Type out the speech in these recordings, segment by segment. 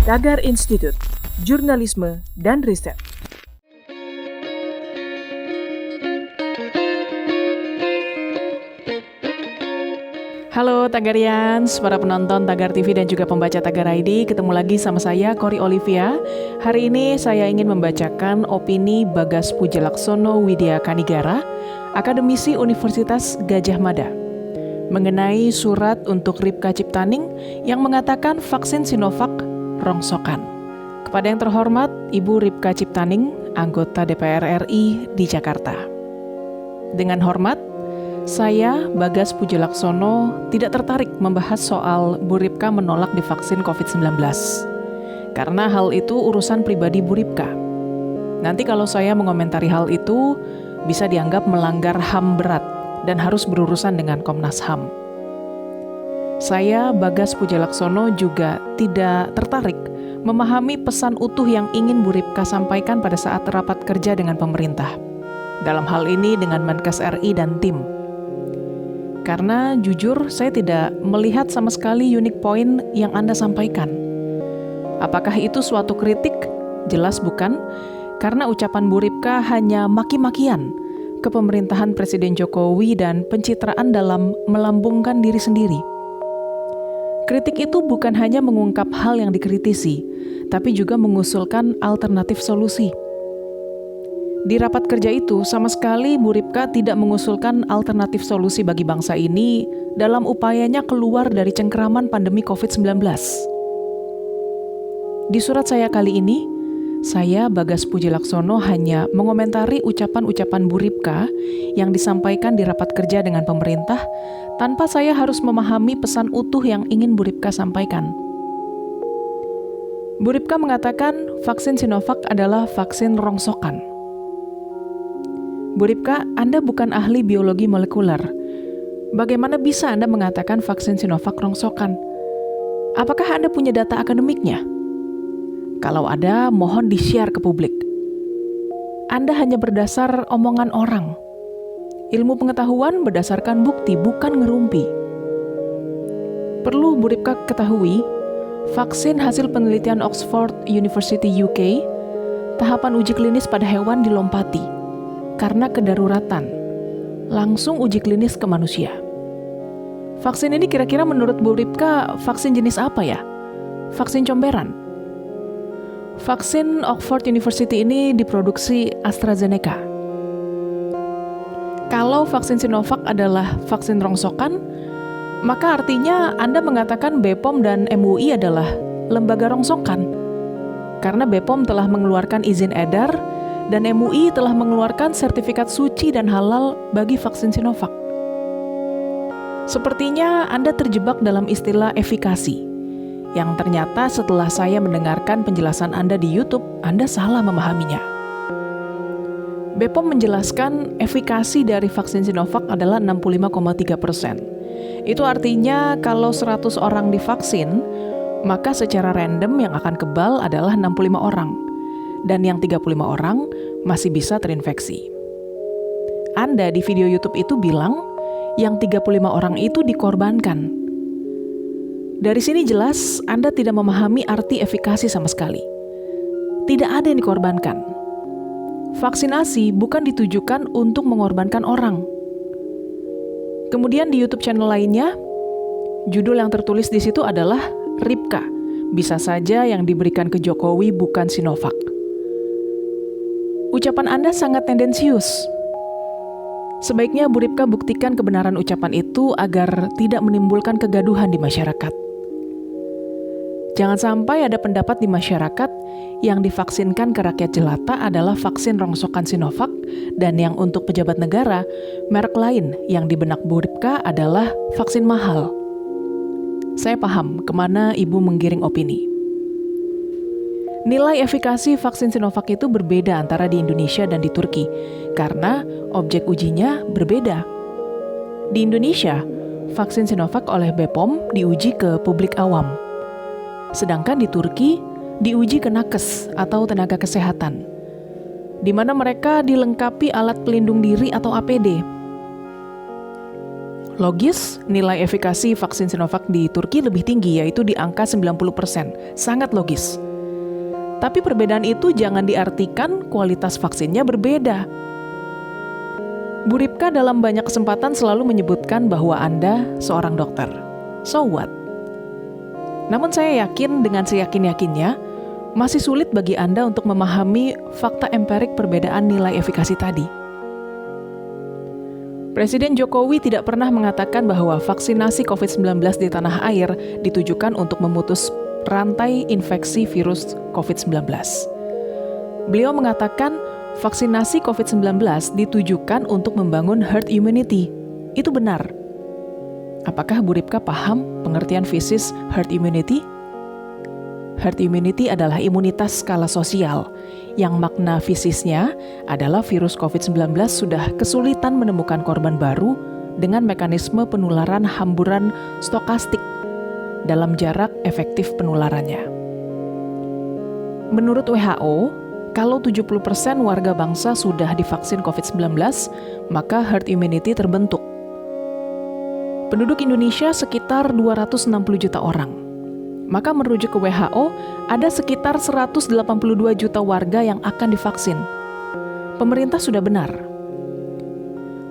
Tagar Institute, Jurnalisme dan Riset. Halo Tagarians, para penonton Tagar TV dan juga pembaca Tagar ID, ketemu lagi sama saya, Kori Olivia. Hari ini saya ingin membacakan opini Bagas Pujalaksono Widya Kanigara, akademisi Universitas Gadjah Mada, mengenai surat untuk Ripka Ciptaning yang mengatakan vaksin Sinovac rongsokan. Kepada yang terhormat, Ibu Ripka Ciptaning, anggota DPR RI di Jakarta. Dengan hormat, saya, Bagas Pujalaksono, tidak tertarik membahas soal Bu Ripka menolak divaksin COVID-19. Karena hal itu urusan pribadi Bu Ripka. Nanti kalau saya mengomentari hal itu, bisa dianggap melanggar HAM berat dan harus berurusan dengan Komnas HAM. Saya, Bagas Pujalaksono, juga tidak tertarik memahami pesan utuh yang ingin Bu Ripka sampaikan pada saat rapat kerja dengan pemerintah. Dalam hal ini dengan Menkes RI dan tim. Karena jujur saya tidak melihat sama sekali unique point yang Anda sampaikan. Apakah itu suatu kritik? Jelas bukan, karena ucapan Bu Ripka hanya maki-makian ke pemerintahan Presiden Jokowi dan pencitraan dalam melambungkan diri sendiri. Kritik itu bukan hanya mengungkap hal yang dikritisi, tapi juga mengusulkan alternatif solusi. Di rapat kerja itu, sama sekali Bu Ripka tidak mengusulkan alternatif solusi bagi bangsa ini dalam upayanya keluar dari cengkeraman pandemi COVID-19. Di surat saya kali ini, saya, Bagas Pujalaksono, hanya mengomentari ucapan-ucapan Bu Ripka yang disampaikan di rapat kerja dengan pemerintah tanpa saya harus memahami pesan utuh yang ingin Bu Ripka sampaikan. Bu Ripka mengatakan vaksin Sinovac adalah vaksin rongsokan. Bu Ripka, Anda bukan ahli biologi molekuler. Bagaimana bisa Anda mengatakan vaksin Sinovac rongsokan? Apakah Anda punya data akademiknya? Kalau ada, mohon di-share ke publik. Anda hanya berdasar omongan orang. Ilmu pengetahuan berdasarkan bukti, bukan ngerumpi. Perlu Bu Ripka ketahui, vaksin hasil penelitian Oxford University UK, tahapan uji klinis pada hewan dilompati karena kedaruratan, langsung uji klinis ke manusia. Vaksin ini kira-kira menurut Bu Ripka vaksin jenis apa ya? Vaksin comberan? Vaksin Oxford University ini diproduksi AstraZeneca. Kalau vaksin Sinovac adalah vaksin rongsokan, maka artinya Anda mengatakan BPOM dan MUI adalah lembaga rongsokan. Karena BPOM telah mengeluarkan izin edar dan MUI telah mengeluarkan sertifikat suci dan halal bagi vaksin Sinovac. Sepertinya Anda terjebak dalam istilah efikasi, yang ternyata setelah saya mendengarkan penjelasan Anda di YouTube, Anda salah memahaminya. BPOM menjelaskan efikasi dari vaksin Sinovac adalah 65,3%. Itu artinya kalau 100 orang divaksin, maka secara random yang akan kebal adalah 65 orang. Dan yang 35 orang masih bisa terinfeksi. Anda di video YouTube itu bilang yang 35 orang itu dikorbankan. Dari sini jelas Anda tidak memahami arti efikasi sama sekali. Tidak ada yang dikorbankan. Vaksinasi bukan ditujukan untuk mengorbankan orang. Kemudian di YouTube channel lainnya, judul yang tertulis di situ adalah Ripka, bisa saja yang diberikan ke Jokowi bukan Sinovac. Ucapan Anda sangat tendensius. Sebaiknya Bu Ripka buktikan kebenaran ucapan itu agar tidak menimbulkan kegaduhan di masyarakat. Jangan sampai ada pendapat di masyarakat yang divaksinkan ke rakyat jelata adalah vaksin rongsokan Sinovac dan yang untuk pejabat negara, merek lain yang di benak Bu Ripka adalah vaksin mahal. Saya paham kemana Ibu menggiring opini. Nilai efikasi vaksin Sinovac itu berbeda antara di Indonesia dan di Turki, karena objek ujinya berbeda. Di Indonesia, vaksin Sinovac oleh BPOM diuji ke publik awam. Sedangkan di Turki, diuji ke nakes atau tenaga kesehatan, di mana mereka dilengkapi alat pelindung diri atau APD. Logis, nilai efikasi vaksin Sinovac di Turki lebih tinggi, yaitu di angka 90%. Sangat logis. Tapi perbedaan itu jangan diartikan kualitas vaksinnya berbeda. Bu Ripka dalam banyak kesempatan selalu menyebutkan bahwa Anda seorang dokter. So what? Namun saya yakin dengan seyakin-yakinnya, masih sulit bagi Anda untuk memahami fakta empirik perbedaan nilai efikasi tadi. Presiden Jokowi tidak pernah mengatakan bahwa vaksinasi COVID-19 di tanah air ditujukan untuk memutus rantai infeksi virus COVID-19. Beliau mengatakan vaksinasi COVID-19 ditujukan untuk membangun herd immunity. Itu benar. Apakah Bu Ripka paham pengertian fisis herd immunity? Herd immunity adalah imunitas skala sosial, yang makna fisisnya adalah virus COVID-19 sudah kesulitan menemukan korban baru dengan mekanisme penularan hamburan stokastik dalam jarak efektif penularannya. Menurut WHO, kalau 70% warga bangsa sudah divaksin COVID-19, maka herd immunity terbentuk. Penduduk Indonesia sekitar 260 juta orang. Maka merujuk ke WHO, ada sekitar 182 juta warga yang akan divaksin. Pemerintah sudah benar.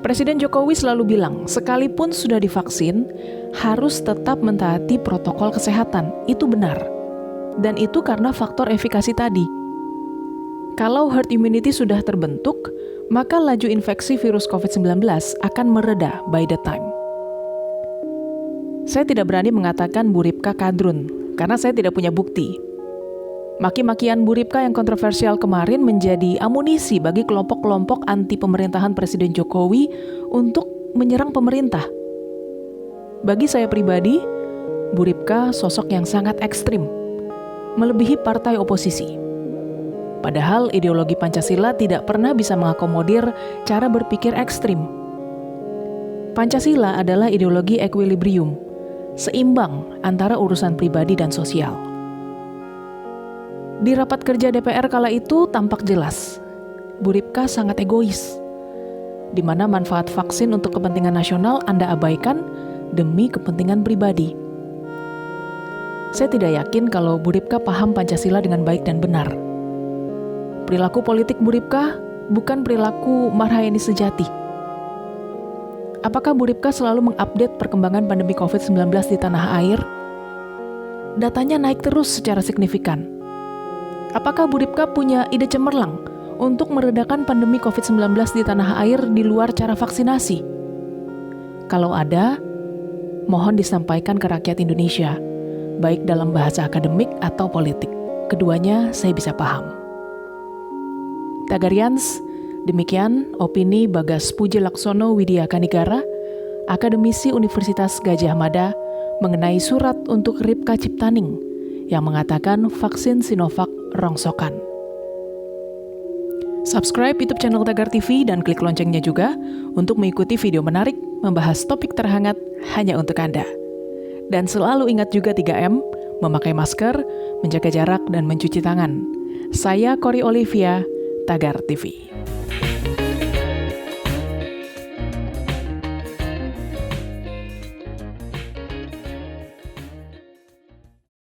Presiden Jokowi selalu bilang, sekalipun sudah divaksin, harus tetap mentaati protokol kesehatan. Itu benar. Dan itu karena faktor efikasi tadi. Kalau herd immunity sudah terbentuk, maka laju infeksi virus COVID-19 akan mereda by the time. Saya tidak berani mengatakan Bu Ripka kadrun, karena saya tidak punya bukti. Maki-makian Bu Ripka yang kontroversial kemarin menjadi amunisi bagi kelompok-kelompok anti pemerintahan Presiden Jokowi untuk menyerang pemerintah. Bagi saya pribadi, Bu Ripka sosok yang sangat ekstrim, melebihi partai oposisi. Padahal ideologi Pancasila tidak pernah bisa mengakomodir cara berpikir ekstrim. Pancasila adalah ideologi equilibrium, seimbang antara urusan pribadi dan sosial. Di rapat kerja DPR kala itu tampak jelas, Bu Ripka sangat egois, di mana manfaat vaksin untuk kepentingan nasional Anda abaikan demi kepentingan pribadi. Saya tidak yakin kalau Bu Ripka paham Pancasila dengan baik dan benar. Perilaku politik Bu Ripka bukan perilaku Marhayani sejati. Apakah Bu Ripka selalu mengupdate perkembangan pandemi COVID-19 di tanah air? Datanya naik terus secara signifikan. Apakah Bu Ripka punya ide cemerlang untuk meredakan pandemi COVID-19 di tanah air di luar cara vaksinasi? Kalau ada, mohon disampaikan ke rakyat Indonesia, baik dalam bahasa akademik atau politik. Keduanya saya bisa paham. Tagarians, demikian opini Bagas Puji Laksono Widya Kanigara, akademisi Universitas Gadjah Mada, mengenai surat untuk Ripka Ciptaning yang mengatakan vaksin Sinovac rongsokan. Subscribe YouTube channel Tagar TV dan klik loncengnya juga untuk mengikuti video menarik membahas topik terhangat hanya untuk Anda. Dan selalu ingat juga 3M, memakai masker, menjaga jarak, dan mencuci tangan. Saya Cory Olivia, Tagar TV.